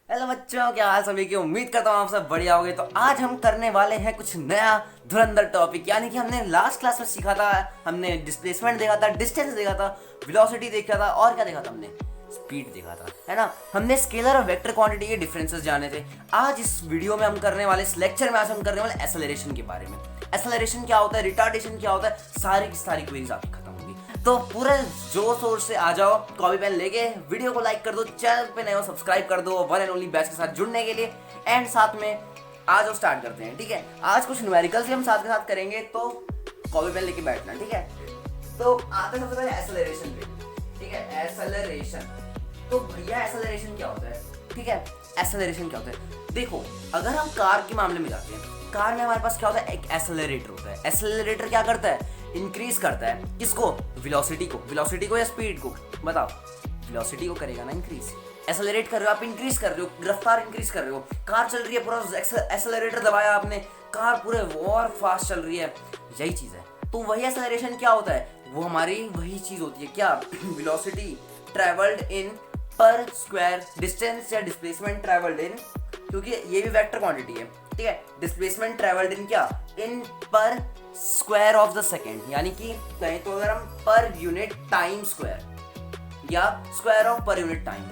Hello बच्चों, क्या हाल सभी की। उम्मीद करता हूँ आप सब बढ़िया होगे। तो आज हम करने वाले हैं कुछ नया धुरंधर टॉपिक। यानी कि हमने लास्ट क्लास में सीखा था, हमने डिस्प्लेसमेंट देखा था, डिस्टेंस देखा था, वेलोसिटी देखा था और क्या देखा था हमने, स्पीड देखा था, है ना। हमने स्केलर और वेक्टर क्वांटिटी के डिफरेंसेस जाने थे। आज इस वीडियो में हम करने वाले, इस लेक्चर में आज हम करने वाले एक्सेलरेशन के बारे में। एक्सेलरेशन क्या होता है, रिटार्डेशन क्या होता है, सारी की सारी क्वेरीज आपकी खत्म होगी। तो पूरे जोर शोर से आ जाओ, कॉपी पेन लेके वीडियो को लाइक कर दो, चैनल पे नए हो सब्सक्राइब कर दो वन एंड ओनली बैच के साथ जुड़ने के लिए। एंड साथ में आ जाओ, स्टार्ट करते हैं। ठीक है, आज कुछ न्यूमेरिकल्स भी हम साथ के साथ करेंगे, तो कॉपी पेन लेके बैठना। ठीक है, तो आते हैं सबसे पहले एक्सेलरेशन पे। ठीक है, एक्सेलरेशन। तो भैया एक्सेलरेशन क्या होता है? ठीक है, एक्सेलरेशन क्या होता है, देखो अगर हम कार के मामले में जाते हैं, कार में हमारे पास क्या होता है, एक एक्सेलरेटर होता है। एक्सेलरेटर क्या करता है, इंक्रीज करता है किसको, वेलोसिटी को। वेलोसिटी को या स्पीड को, बताओ। वेलोसिटी को करेगा ना इंक्रीज। एक्सेलरेट कर रहे हो आप, इंक्रीज कर रहे हो, रफ्तार इंक्रीज कर रहे हो। कार चल रही है, पूरा एक्सेलरेटर दबाया आपने, कार पूरे और फास्ट चल रही है, यही चीज है। तो वही एक्सेलरेशन क्या होता है, वो हमारी वही चीज होती है क्या, वेलोसिटी ट्रेवल्ड इन पर स्क्वायर डिस्टेंस या डिस्प्लेसमेंट ट्रेवल्ड इन, क्योंकि ये भी वेक्टर क्वांटिटी है। ठीक है, डिस्प्लेसमेंट ट्रेवल्ड इन क्या, इन पर स्क्वायर ऑफ द सेकेंड। यानी कि कहें तो अगर हम पर यूनिट टाइम स्क्वायर या square of per unit time,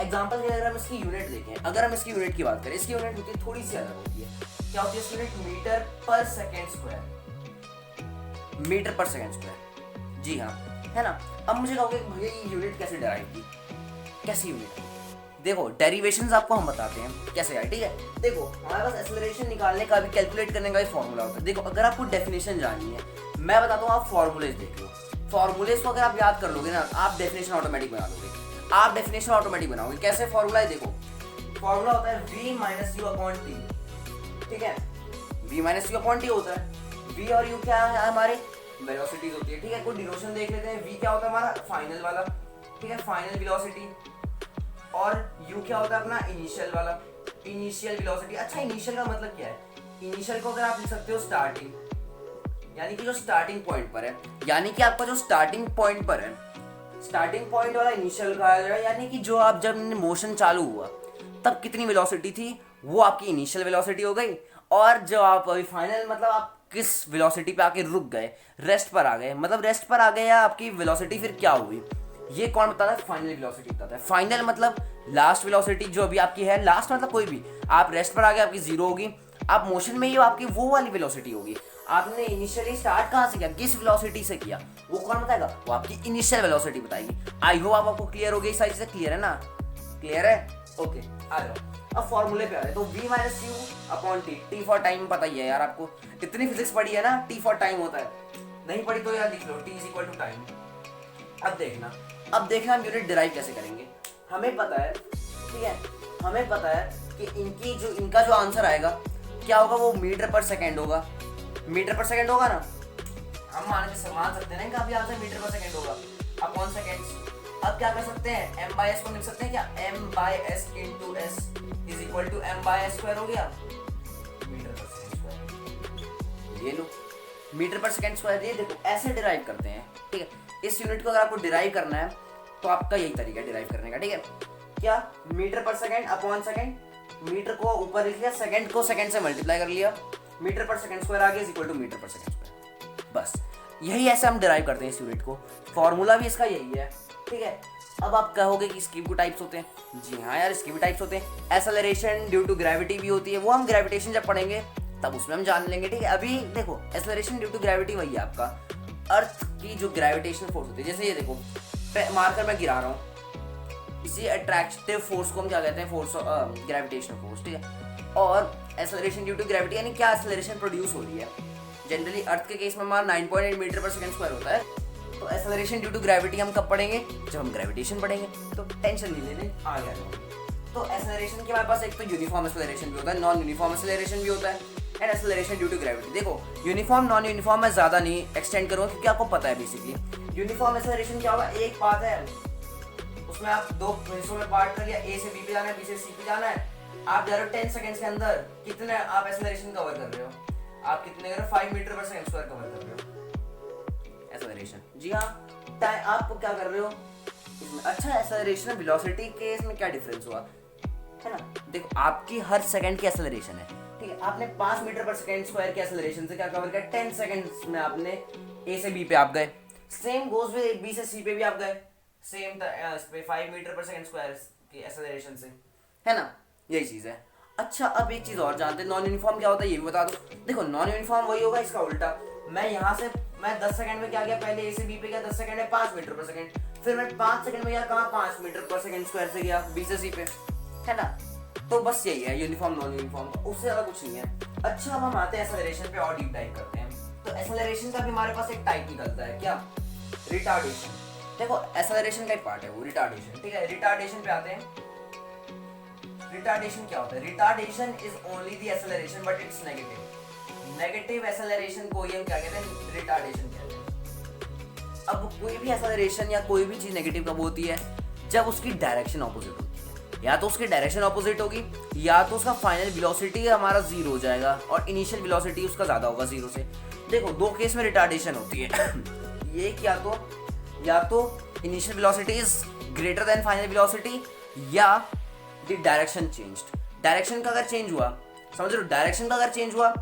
example के अगर हम इसकी यूनिट देखें, अगर हम इसकी यूनिट की बात करें, इसकी यूनिट होती है थोड़ी सी अलग होती है। क्या होती है इसकी unit, metre per second square. Metre per second square, जी हाँ, है ना। अब मुझे कहोगे भैया ये यूनिट कैसे डराइव की, कैसी यूनिट? देखो डेरिवेशंस आपको हम बताते हैं कैसे है। ठीक है, देखो हमारे पास एक्सेलरेशन निकालने का भी, कैलकुलेट करने का भी फॉर्मूला होता है। देखो अगर आपको डेफिनेशन जाननी है, मैं बताता हूँ, आप फॉर्मूलेज देख लो। फॉर्मूलेज को अगर आप याद कर लोगे ना, आप डेफिनेशन ऑटोमेटिक बना लोगे। आप डेफिनेशन ऑटोमेटिक बनाओगे। कैसे फॉर्मूला है, देखो फॉर्मूला होता है v minus you upon T. ठीक है, v minus you upon T होता है। v और u क्या है, हमारे वेलोसिटीज होती है। ठीक है, कोई डिनोशन देख लेते हैं। v क्या होता है हमारा फाइनल वाला, ठीक है, फाइनल वेलोसिटी। और u क्या होता है अपना इनिशियल वाला, इनिशियल वेलोसिटी। अच्छा, इनिशियल का मतलब क्या है, इनिशियल को अगर आप लिख सकते हो स्टार्टिंग, यानी कि जो स्टार्टिंग पॉइंट पर है, यानी कि आपका जो स्टार्टिंग पॉइंट पर है, स्टार्टिंग पॉइंट वाला इनिशियल कहा जाएगा। यानी कि जो आप जब मोशन चालू हुआ तब कितनी वेलोसिटी थी, वो आपकी इनिशियल वेलोसिटी हो गई। और जो आप अभी फाइनल, मतलब आप किस वेलोसिटी पे आके रुक गए, रेस्ट पर आ गए, मतलब रेस्ट पर आ गए, या आपकी वेलोसिटी फिर क्या हुई, ये कौन बताता है, फाइनल वेलोसिटी बताता है। फाइनल मतलब लास्ट वेलोसिटी जो अभी आपकी है, लास्ट मतलब कोई भी, आप रेस्ट पर आ गए आपकी जीरो होगी, आप मोशन में ही हो आपकी वो वाली वेलोसिटी होगी। आपने इनिशियली स्टार्ट कहाँ से किया, किस वेलोसिटी से किया, वो कौन बताएगा, वो आपकी इनिशियल वेलोसिटी बताएगी। आई होप आपको क्लियर हो गई, सारी चीजें क्लियर है ना, क्लियर है, ओके। आ जाओ अब फॉर्मूले पे आ रहे। तो v minus you upon T, T for time पता ही है यार आपको, इतनी फिजिक्स पढ़ी है ना, टी फॉर टाइम होता है। नहीं पढ़ी तो यार लिख लो, T is equal to time. अब देखना हम यूनिट डिराइव कैसे करेंगे। हमें पता है, ठीक है, हमें पता है कि इनका जो आंसर आएगा क्या होगा, वो मीटर पर सेकेंड होगा। मीटर पर सेकेंड होगा ना, हम मान सकते हैं ना, इनका भी आंसर मीटर पर सेकेंड होगा अपॉन सेकेंड्स। अब क्या कर सकते हैं, m बाय s को लिख सकते हैं क्या, m by s into s is equal to m by s square हो गया, मीटर पर सेकेंड स्क्वायर। ये लो, मीटर पर सेकेंड स्क्वायर, ये देखो ऐसे डिराइव करते हैं। ठीक है, इस यूनिट को अगर आपको डिराइव करना है तो आपका यही तरीका है डिराइव करने का। ठीक है, क्या, metre per second upon second, metre को ऊपर लिख लिया, सेकेंड को सेकेंड से मल्टीप्लाई कर लिया, मीटर पर सेकेंड स्क्वायर आ गया is equal to metre per second square. बस यही ऐसे हम डिराइव करते हैं इस यूनिट को। फॉर्मूला भी इसका यही है। ठीक है, अब आप कहोगे कि इसकी भी टाइप्स होते हैं। जी हाँ यार, इसकी भी टाइप्स होते हैं। एक्सेलरेशन ड्यू टू ग्रेविटी भी होती है, वो हम ग्रेविटेशन जब पढ़ेंगे तब उसमें हम जान लेंगे। ठीक है, अभी देखो एक्सेलरेशन ड्यू टू ग्रेविटी वही है आपका, अर्थ की जो ग्रेविटेशनल फोर्स होती है। जैसे ये देखो, मारकर मैं गिरा रहा हूँ, इसी अट्रैक्टिव फोर्स को हम क्या कहते हैं, फोर्स ग्रेविटेशनल फोर्स। ठीक है, और एक्सेलरेशन ड्यू टू ग्रेविटी यानी क्या एक्सेलरेशन प्रोड्यूस हो रही है। जनरली अर्थ के केस में हमारा 9.8 मीटर पर सेकंड स्क्वायर होता है। तो एक्सेलरेशन ड्यू टू ग्रेविटी हम कब पढ़ेंगे, जब हम ग्रेविटेशन पढ़ेंगे, तो टेंशन नहीं लेने, आ गया। तो एक्सेलरेशन के हमारे पास एक तो यूनिफॉर्म एक्सेलरेशन भी होता है, नॉन यूनिफॉर्म एक्सेलरेशन भी होता है, and acceleration due to gravity. देखो यूनिफॉर्म नॉन यूनिफॉर्म मैं ज़्यादा नहीं एक्सटेंड करूँगा क्योंकि आपको पता है बेसिकली यूनिफॉर्म एक्सेलरेशन क्या होगा, एक पाथ है, उसमें आप दो हिस्सों में पार्ट कर लिया, ए से बी पे जाना है, बी से सी पे जाना है, आप जा रहे हो 10 सेकंड्स के अंदर, कितने आप एक्सेलरेशन कवर कर रहे हो, आप कितने कर रहे हो, 5 मीटर पर सेकंड स्क्वायर कवर कर रहे हो एक्सेलरेशन। जी हाँ, आप क्या कर रहे हो इसमें। अच्छा, एक्सेलरेशन वेलोसिटी के इसमें क्या डिफरेंस हुआ, है ना। देखो आपकी हर सेकंड की एक्सेलरेशन है, ठीक है, आपने 5 मीटर पर सेकंड स्क्वायर की एक्सेलरेशन से क्या कवर किया, 10 सेकंड्स में आपने ए से बी पे आप गए। सेम गोज विद बी से सी पे भी आप गए, सेम इस पे 5 मीटर पर सेकंड स्क्वायर की एक्सेलरेशन से, है ना, यही चीज है। अच्छा अब एक चीज और जानते हैं, नॉन यूनिफॉर्म क्या होता है ये भी बता दो। देखो नॉन यूनिफॉर्म वही होगा, इसका उल्टा। मैं यहाँ से मैं 10 सेकंड में क्या गया, पहले ए से बी पे गया 10 सेकंड में 5 मीटर पर सेकंड, फिर मैं 5 सेकंड में गया कहाँ, 5 मीटर पर सेकंड स्क्वायर से गया बी से सी पे, है ना। तो बस यही है यूनिफॉर्म नॉन यूनिफॉर्म, उससे ज्यादा कुछ नहीं है। अच्छा अब हम आते हैं एक्सेलरेशन पे और डीप डाइव करते हैं। तो एक्सेलरेशन का भी हमारे पास एक टाइप निकलता है, क्या, रिटार्डेशन। देखो एक्सेलरेशन का एक पार्ट है वो रिटार्डेशन, ठीक है। रिटार्डेशन पे आते हैं। रिटार्डेशन क्या होता है, retardation is only the acceleration but it's negative. Negative acceleration को हम क्या कहते हैं, रिटार्डेशन कहते हैं। अब कोई भी एक्सेलरेशन या कोई भी चीज नेगेटिव कब होती है, जब उसकी डायरेक्शन ऑपोजिट होती है। या तो उसकी डायरेक्शन ऑपोजिट होगी, या तो उसका फाइनल वेलोसिटी हमारा जीरो हो जाएगा और इनिशियल वेलोसिटी उसका ज्यादा होगा जीरो से। देखो दो केस में रिटार्डेशन होती है ये या तो initial velocity is greater than final velocity, या द डायरेक्शन चेंज्ड। डायरेक्शन का अगर चेंज हुआ, समझ रहे हो, डायरेक्शन का अगर चेंज हुआ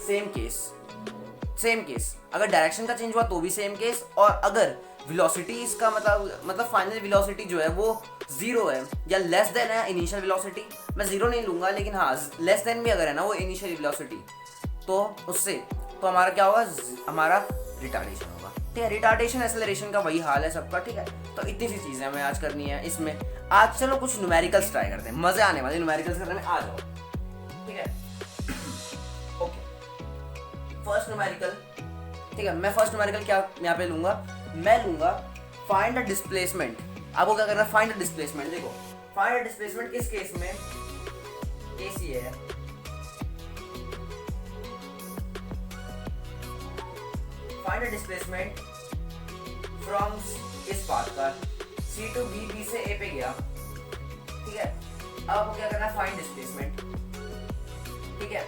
सेम केस, अगर डायरेक्शन का चेंज हुआ तो भी सेम केस, और अगर वेलोसिटी इसका मतलब फाइनल वेलोसिटी जो है वो जीरो है या लेस देन है इनिशियल वेलोसिटी, मैं जीरो नहीं लूंगा लेकिन हाँ लेस देन भी अगर है ना वो इनिशियल वेलोसिटी, तो उससे तो हमारा क्या होगा, हमारा रिटार्डेशन होगा, ठीक है। रिटार्डेशन एक्सेलरेशन का वही हाल है सबका, ठीक है। तो इतनी सी चीजें हमें आज करनी है इसमें। आज चलो कुछ न्यूमेरिकल्स ट्राई करते हैं, मजे आने वाले न्यूमेरिकल्स करने में, आ जाओ, ठीक है। ओके फर्स्ट न्यूमेरिकल, ठीक है। मैं फर्स्ट न्यूमेरिकल क्या यहाँ पे लूंगा, मैं लूंगा फाइंड द डिस्प्लेसमेंट। आपको क्या करना है, फाइंड द डिस्प्लेसमेंट। देखो फाइंड द डिस्प्लेसमेंट किस केस में, एसी है, फाइंड द डिस्प्लेसमेंट फ्रॉम इस पाथ का सी टू बी, बी से ए पे गया, ठीक है। अब आपको क्या करना है, फाइंड डिस्प्लेसमेंट, ठीक है।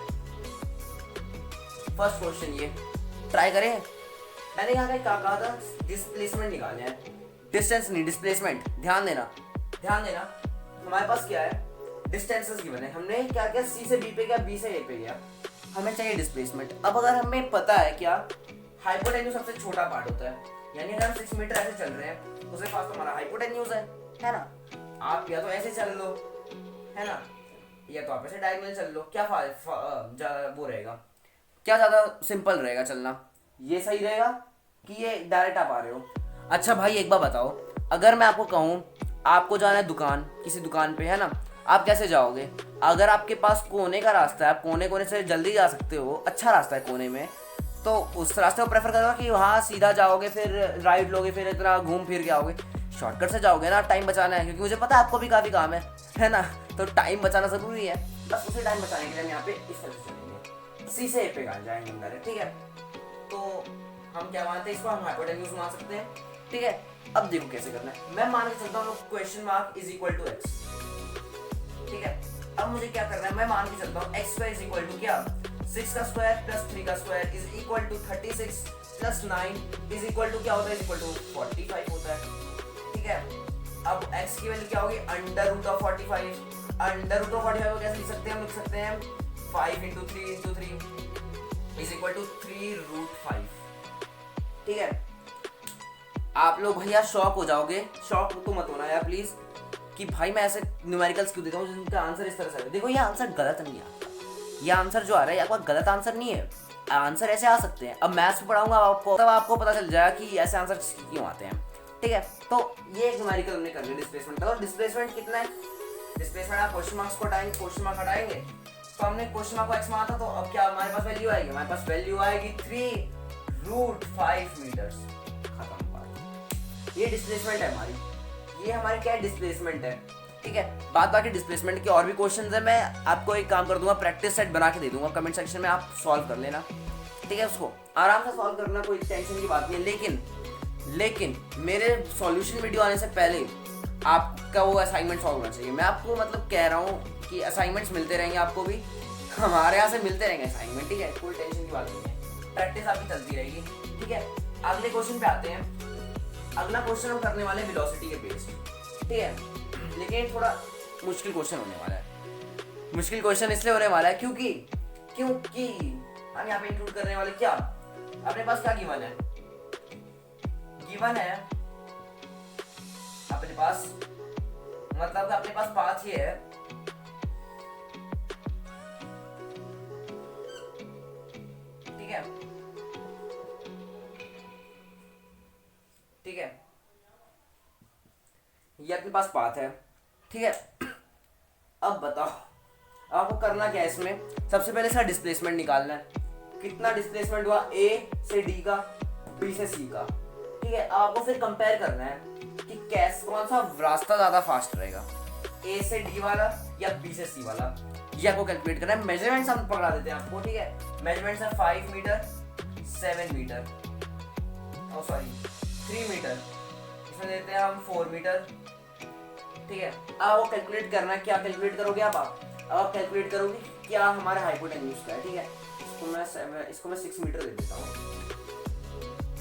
फर्स्ट क्वेश्चन ये ट्राई करें। मैंने यहाँ पे क्या कहा था, डिस्प्लेसमेंट निकालना है, डिस्टेंस नहीं डिस्प्लेसमेंट। ध्यान देना हमारे पास क्या है, डिस्टेंसेस गिवन है। हमने क्या किया, सी से बी पे गया, बी से ए पे गया, हमें चाहिए डिस्प्लेसमेंट। अब अगर हमें पता है क्या, हाइपोटेन्यूज सबसे छोटा पार्ट होता है, यानी अगर हम 6 मीटर ऐसे चल रहे हैं उसके पास तो हमारा हाइपोटेन्यूज है ना। आप या तो ऐसे चल लो, है ना, या तो आप ऐसे डायगोनल चल लो, क्या वो रहेगा, क्या ज्यादा सिंपल रहेगा चलना, ये सही रहेगा कि ये डायरेक्ट आप आ रहे हो। अच्छा भाई एक बार बताओ, अगर मैं आपको कहूँ आपको जाना है दुकान, किसी दुकान पे, है ना, आप कैसे जाओगे। अगर आपके पास कोने का रास्ता है, आप कोने से जल्दी जा सकते हो, अच्छा रास्ता है कोने में, तो उस रास्ते को प्रेफर करोगे कि वहाँ सीधा जाओगे, फिर राइट लोगे, फिर इतना घूम फिर के आओगे। शॉर्टकट से जाओगे ना, टाइम बचाना है, क्योंकि मुझे पता है आपको भी काफ़ी काम है ना, तो टाइम बचाना ज़रूरी है। बस उसे टाइम बचाने के लिए हम यहाँ पे इस तरह से चलेंगे, सी से ए पे जाएंगे अंदर, ठीक है। तो हम क्या मानते हैं, इसको हम हाइपोटेन्यूज मान सकते हैं, ठीक है। अब देखो कैसे करना है, मैं मान के चलता हूँ question mark is equal to x, ठीक है। अब मुझे क्या करना है, मैं मान के चलता हूँ x square is equal to क्या, 6 का स्क्वायर प्लस 3 का square is equal to 36 plus 9 is equal to क्या होता है, इज इक्वल टू 45 होता है, ठीक है। अब x की वैल्यू क्या होगी, under root of 45। Under root of 45 को कैसे लिख सकते हैं, हम लिख सकते हैं 5 into 3 into 3 is equal to 3 root 5, ठीक है। आप लोग भैया शॉक हो जाओगे, शॉक तो मत होना यार प्लीज, कि भाई मैं ऐसे न्यूमेरिकल्स क्यों देता हूँ जिनका आंसर इस तरह से है। देखो ये आंसर गलत नहीं आता, ये आंसर जो आ रहा है आपका गलत आंसर नहीं है, आंसर ऐसे आ सकते हैं। अब मैथ्स में पढ़ाऊंगा आपको, तब आपको पता चल जाएगा कि ऐसे आंसर क्यों आते हैं, ठीक है। तो ये एक न्यूमेरिकल हमने कर लिया डिस्प्लेसमेंट का। और डिस्प्लेसमेंट कितना है, डिस्प्लेसमेंट आप क्वेश्चन मार्क्स को हटाएंगे, क्वेश्चन मार्क हटाएंगे, तो हमने क्वेश्चन मार्क को x माना था, तो अब क्या हमारे पास वैल्यू आएगी, हमारे पास वैल्यू आएगी 3 रूट 5 मीटर्स। खत्म बात, ये डिस्प्लेसमेंट है हमारी, ये हमारी क्या है, डिस्प्लेसमेंट है, ठीक है। बाकी डिस्प्लेसमेंट के और भी क्वेश्चंस है, मैं आपको एक काम कर दूंगा, प्रैक्टिस सेट बना के दे दूंगा, कमेंट सेक्शन में आप सॉल्व कर लेना, ठीक है। उसको आराम से सॉल्व करना, कोई टेंशन की बात नहीं है। लेकिन मेरे सॉल्यूशन वीडियो आने से पहले आपका वो असाइनमेंट सॉल्व होना चाहिए। मैं आपको मतलब कह रहा हूँ कि असाइनमेंट्स मिलते रहेंगे, आपको भी हमारे यहाँ से मिलते रहेंगे असाइनमेंट, ठीक है, कोई टेंशन की बात नहीं है, प्रैक्टिस आपकी चलती रहेगी, ठीक है। अगले क्वेश्चन पे आते हैं। अगला क्वेश्चन हम करने वाले वेलोसिटी के बेस्ड, ठीक है, लेकिन थोड़ा मुश्किल क्वेश्चन होने वाला है, मुश्किल क्वेश्चन इसलिए होने वाला है क्योंकि हम यहाँ पे इंक्लूड करने वाले क्या, अपने पास क्या गिवन है, गिवन है अपने पास, मतलब अपने पास पाथ ये है, ठीक है, ठीक है, ये अपने पास पाथ है, ठीक है। अब बताओ आपको करना क्या है इसमें, सबसे पहले इसका डिस्प्लेसमेंट निकालना है, कितना डिस्प्लेसमेंट हुआ ए से डी का, बी से सी का, ठीक है। आपको फिर कंपेयर करना है कि कौन सा रास्ता ज्यादा फास्ट रहेगा, ए से डी वाला या बी से सी वाला, ये आपको कैलकुलेट करना है। मेजरमेंट्स हम पकड़ा देते हैं आपको, ठीक है। मेजरमेंट्स है 5 मीटर, 7 मीटर, सॉरी 3 मीटर, इसमें देते हैं हम 4 मीटर, ठीक है। अब वो कैलकुलेट करना है, क्या कैलकुलेट करोगे आप कैलकुलेट करोगे क्या हमारा हाइपोटेन्यूज का है, ठीक है। इसको मैं 6 मीटर दे देता हूँ,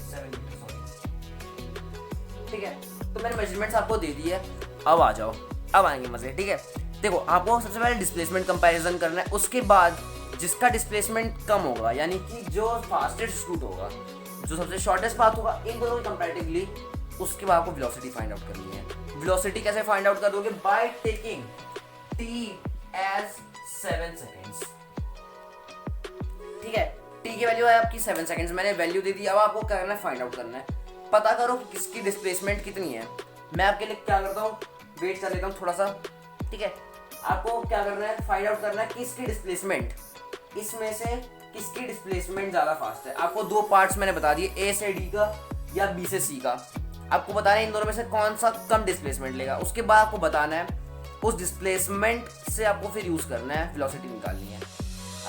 7 मीटर सॉरी, ठीक है। तो मैंने मेजरमेंट्स आपको दे दी है, अब आ जाओ, अब आएंगे मजे, ठीक है। देखो आपको सबसे पहले डिस्प्लेसमेंट कंपैरिजन करना है, उसके बाद जिसका डिस्प्लेसमेंट कम होगा यानी कि जो फास्टेस्ट रूट होगा, जो सबसे शॉर्टेस्ट पाथ होगा, इन दोनों कंपैरेटिवली, उसके बाद आपको वेलोसिटी फाइंड आउट करनी है। वेलोसिटी कैसे फाइंड आउट कर दोगे, by taking t as 7 seconds, ठीक है। t की वैल्यू है आपकी 7 सेकंड्स, मैंने वैल्यू दे दी। अब आपको करना है फाइंड आउट करना है, पता करो कि किसकी डिस्प्लेसमेंट कितनी है। मैं आपके लिए क्या करता हूँ, वेट कर लेता हूँ थोड़ा सा, ठीक है। आपको क्या करना है, फाइंड आउट करना है किसकी डिस्प्लेसमेंट, इसमें से किसकी डिस्प्लेसमेंट ज्यादा फास्ट है। आपको दो पार्ट्स मैंने बता दिए, ए से डी का या बी से सी का। आपको बताना है इन दोनों में से कौन सा कम डिस्प्लेसमेंट लेगा, उसके बाद आपको बताना है उस डिस्प्लेसमेंट से आपको फिर यूज करना है, वेलोसिटी निकालनी है।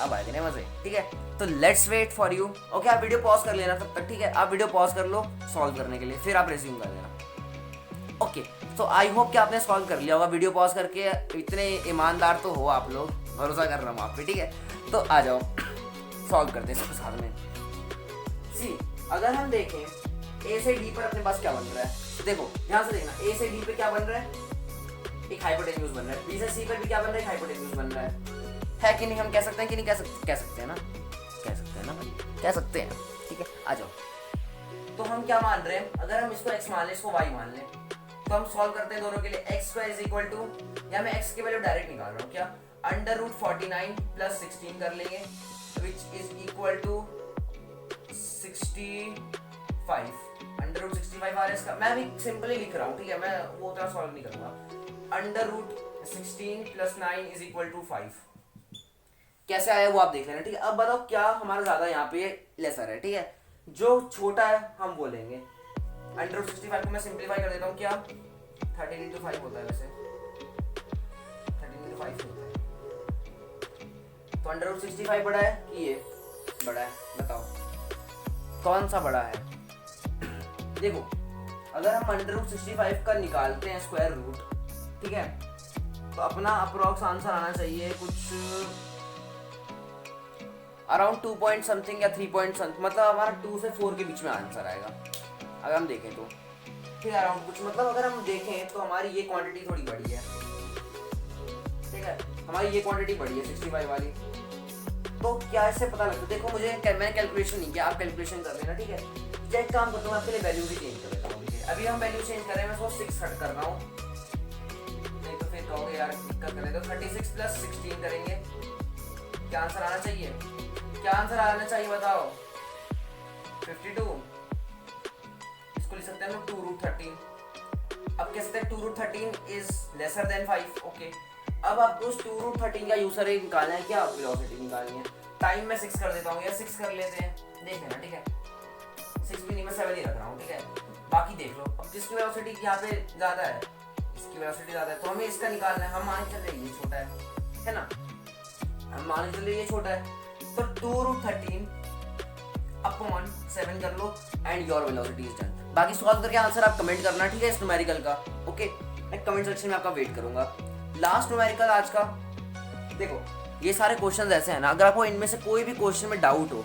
अब आएगा ना मजे, ठीक है। तो let's wait for you, okay. आप वीडियो पॉज कर लेना तब तक, ठीक है। आप वीडियो पॉज कर लो सॉल्व करने के लिए, फिर आप रिज्यूम कर देना, ओके। तो आई होप कि आपने सॉल्व कर लिया होगा वीडियो पॉज करके, इतने ईमानदार तो हो आप लोग, भरोसा कर रहा हूँ आप पे, ठीक है। तो आ जाओ सॉल्व करते हैं सबके साथ में। सी अगर हम देखें ए से डी पर अपने पास क्या बन रहा है, देखो यहाँ से देखना, ए से डी पे क्या बन रहा है, एक हाइपोटेन्यूज बन रहा है, बी से सी पर भी क्या बन रहा है, हाइपोटेन्यूज बन रहा है कि नहीं, हम कह सकते हैं कि नहीं कह सकते हैं ना, कह सकते हैं, ठीक है। आ जाओ, तो हम क्या मान रहे हैं, अगर हम इसको x मान लें, इसको y मान लें, तो हम सॉल्व करते हैं दोनों के लिए। x² इज इक्वल टू, या मैं x की वैल्यू डायरेक्ट निकाल रहा हूँ, क्या √49 + 16 कर लेंगे, विच इज इक्वल टू 65, √65 आ रहा है इसका, मैं अभी सिंपली लिख रहा हूँ, ठीक है, मैं वो उतना सॉल्व नहीं करूँगा। √16 + 9 इज इक्वल टू 5, कैसे आया वो आप देख लेना, ठीक है। अब बताओ क्या हमारा ज्यादा यहाँ पे लेसर है, ठीक है। जो छोटा है हम बोलेंगे, √65 को मैं सिंपलीफाई कर देता हूँ, क्या 13 × 5 होता है, वैसे 13 × 5 होता है। तो √65 बड़ा है कि ये बड़ा है, बताओ कौन सा बड़ा है। देखो अगर हम √65 का निकालते हैं स्क्वायर रूट, ठीक है, तो अपना अप्रोक्स आंसर आना चाहिए कुछ अराउंड 2 पॉइंट समथिंग या 3 पॉइंट समथिंग, मतलब हमारा 2 से 4 के बीच में आंसर आएगा अगर हम देखें तो, ठीक है। अराउंड कुछ, मतलब अगर हम देखें तो हमारी ये क्वांटिटी थोड़ी बड़ी है, ठीक है, हमारी ये क्वांटिटी बड़ी है 65 वाली। तो क्या इससे पता लगता है, देखो मैंने कैलकुलेशन नहीं किया, आप कैलकुलेशन कर लेना, ठीक है। एक काम करता हूँ, आपके लिए वैल्यू भी चेंज कर देता हूँ, अभी हम वैल्यू चेंज कर रहे हैं, मैं उसको 6 हट कर रहा हूँ, नहीं तो फिर कहोगे यार दिक्कत कर रहे, तो 36 + 16 करेंगे, क्या आंसर आना चाहिए, क्या आंसर आना चाहिए बताओ, 52। इसको लिख सकते हैं हम 2√13। अब कह सकते हैं 2√13 इज लेसर देन 5, ओके। अब आपको उस 2√13 का यूजर निकालना है, क्या वेलोसिटी निकालनी है। टाइम में 6 कर देता हूँ, या 6 कर लेते हैं, देख लेना, ठीक है। 6 भी नहीं, मैं 7 ही रख रहा हूँ, ठीक है। बाकी देख लो, अब जिसकी वेलोसिटी यहाँ पे ज्यादा है, इसकी वेलोसिटी ज्यादा है, तो हमें इसका निकालना है। हम मान के चल रहे ये छोटा है ना, हम मान के चल रहे ये छोटा है, तो 2√13 अपॉन 7 कर लो and your velocity is done. बाकी सॉल्व करके आंसर आप कमेंट करना, ठीक है, इस न्यूमेरिकल का, ओके। मैं कमेंट सेक्शन में आपका वेट करूंगा। लास्ट न्यूमेरिकल आज का, देखो ये सारे क्वेश्चन ऐसे हैं ना, अगर आपको इनमें से कोई भी क्वेश्चन में डाउट हो,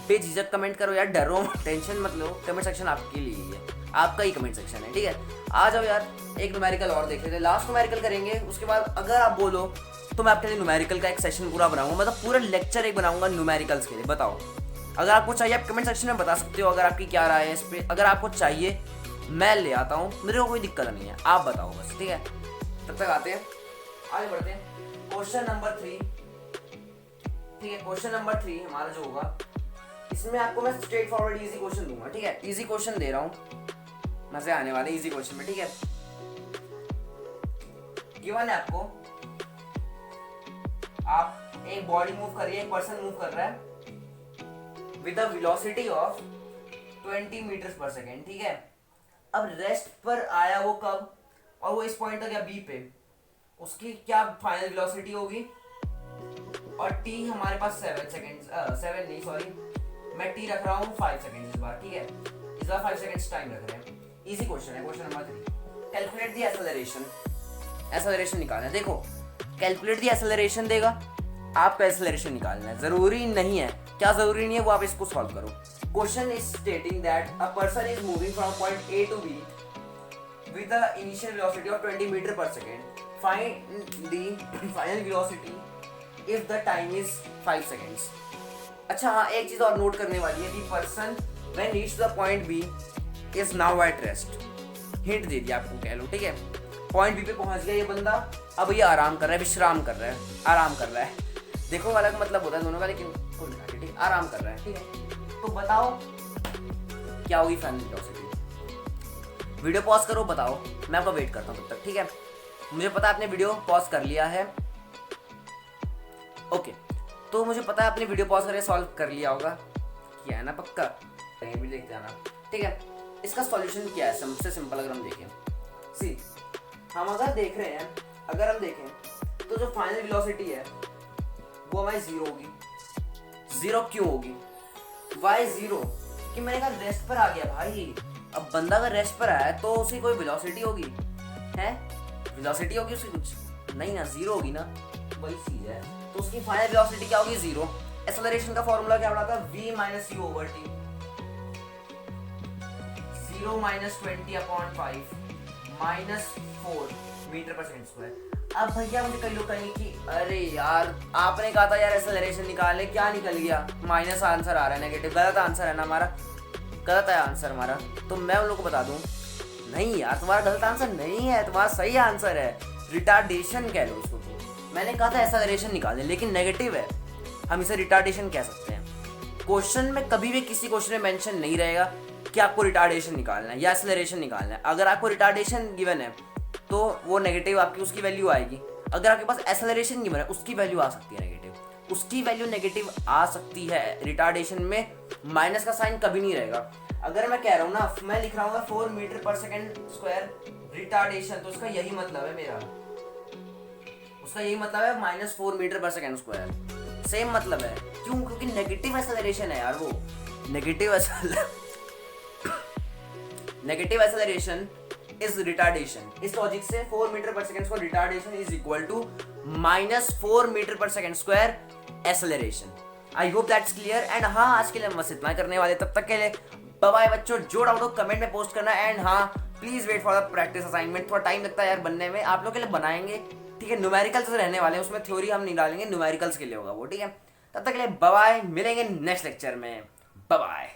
बेझिझक कमेंट करो यार, डरो, टेंशन मत लो, कमेंट सेक्शन आपके लिए ही है, आपका ही कमेंट सेक्शन है, ठीक है। आ जाओ यार, एक न्यूमेरिकल और देख लेते हैं, लास्ट न्यूमेरिकल करेंगे, उसके बाद अगर आप बोलो तो मैं आपके लिए न्यूमेरिकल का एक सेशन पूरा बनाऊंगा, मतलब पूरा लेक्चर एक बनाऊंगा न्यूमेरिकल्स के लिए। बताओ, अगर आपको चाहिए आप कमेंट सेक्शन में बता सकते हो, अगर आपकी क्या राय है इस पर। अगर आपको चाहिए मैं ले आता हूँ, मेरे को कोई दिक्कत नहीं है, आप बताओ बस, ठीक है। तब तक आते हैं, आगे बढ़ते हैं। क्वेश्चन नंबर 3, ठीक है। क्वेश्चन नंबर 3 हमारा जो होगा, इसमें आपको मैं स्ट्रेट फॉरवर्ड इजी क्वेश्चन दूंगा, ठीक है। इजी क्वेश्चन दे रहा हूँ, मजे आने वाले इजी क्वेश्चन में, ठीक है। गिवन है आपको, आप एक बॉडी मूव कर रही है, एक पर्सन मूव कर रहा है with a velocity of 20 metre per second, ठीक है। अब रेस्ट पर आया वो कब, और वो इस पॉइंट तक या बी पे, उसकी क्या फाइनल वेलोसिटी होगी। और टी हमारे पास 7 सेकेंड, 7 नहीं सॉरी, मैं टी रख रहा हूँ 5 सेकेंड इस बार, ठीक है। इस बार 5 सेकेंड टाइम रख रहे हैं। इजी क्वेश्चन है, question number 3। Calculate the acceleration, acceleration निकालना है। देखो, कैलकुलेट द एक्सेलरेशन देगा, आपका एक्सेलरेशन निकालना है। जरूरी नहीं है, क्या जरूरी नहीं है वो आप इसको सॉल्व करो। Question is stating that a person is moving from point A to B with the initial velocity of 20 metre per second. Find the final velocity if the time is 5 seconds. अच्छा हाँ, एक चीज और note करने वाली है, the person when reach the point B is now at rest. Hint दे दिया आपको, कह लो, ठीक है। पॉइंट बी पे पहुंच गया ये बंदा, अब ये आराम कर रहा है, विश्राम कर रहा है, आराम कर रहा है। देखो अलग मतलब होता है दोनों का, लेकिन ठीक आराम कर रहा है, ठीक है। तो बताओ क्या होगी फाइनल वेलोसिटी। वीडियो पॉज करो, बताओ, मैं आपका वेट करता हूँ तब तक, ठीक है। मुझे पता है आपने वीडियो पॉज कर लिया है, ओके। तो मुझे पता है आपने वीडियो पॉज करके सॉल्व कर लिया होगा, किया है ना पक्का, कहीं भी देखते आना, ठीक है। इसका सॉल्यूशन क्या है, सबसे सिंपल अगर हम देखें, सी हम अगर देख रहे हैं, अगर हम देखें तो जो फाइनल वेलोसिटी है वो हमारी 0 होगी। 0 क्यों होगी, वाई 0 कि मैंने कहा रेस्ट पर आ गया भाई। अब बंदा अगर रेस्ट पर आया है तो उसकी कोई वेलोसिटी होगी, है वेलोसिटी होगी उसकी, कुछ नहीं ना, 0 होगी ना, वही चीज है। तो उसकी फाइनल वेलोसिटी क्या होगी, 0। एक्सेलरेशन का फॉर्मूला क्या पड़ा था, v minus u over t, 0 minus 20/5 minus 4 metre per second square. अब भैया मुझे कई लोग कहेंगे कि अरे यार आपने कहा था यार एक्सेलरेशन निकालने, क्या निकल गया, माइनस आंसर आ रहा है, नेगेटिव, गलत आंसर है ना हमारा, गलत है आंसर हमारा। तो मैं उन लोगों को बता दूं, नहीं यार तुम्हारा गलत आंसर नहीं है, तुम्हारा सही आंसर है, रिटार्डेशन कह लो उसको। मैंने कहा था एक्सेलरेशन निकालने, लेकिन नेगेटिव है, हम इसे रिटार्डेशन कह सकते हैं। क्वेश्चन में कभी भी किसी क्वेश्चन में मेंशन नहीं रहेगा कि आपको रिटार्डेशन निकालना है या एक्सेलरेशन निकालना है। अगर आपको रिटार्डेशन गिवन है तो वो नेगेटिव आपकी उसकी वैल्यू आएगी। अगर आपके पास एक्सेलरेशन गिवन है उसकी वैल्यू आ सकती है नेगेटिव, उसकी वैल्यू नेगेटिव आ सकती है। रिटार्डेशन में माइनस का साइन कभी नहीं रहेगा। अगर मैं कह रहा हूँ ना, मैं लिख रहा हूँ 4 metre per second square retardation, तो उसका यही मतलब है मेरा, उसका यही मतलब है -4 metre per second square, same मतलब है। क्यों, क्योंकि नेगेटिव एक्सेलरेशन है यार, वो नेगेटिव एक्सेलरेशन इज रिटार्डेशन। इस लॉजिक से 4 metre per second square retardation is equal to -4 metre per second square acceleration. I hope that's clear. And हाँ, आज के लिए हम बस इतना करने वाले, तब तक के लिए बाय बाय बच्चों। जो डाउट हो कमेंट में पोस्ट करना। एंड हाँ, please wait for the practice assignment, थोड़ा टाइम लगता है यार बनने में, आप लोग के लिए बनाएंगे, ठीक है। न्यूमेरिकल्स रहने वाले हैं, उसमें थ्योरी हम नहीं डालेंगे, न्यूमेरिकल्स के लिए होगा वो, ठीक है। तब तक के लिए बाय बाय, मिलेंगे नेक्स्ट लेक्चर में, बाय बाय।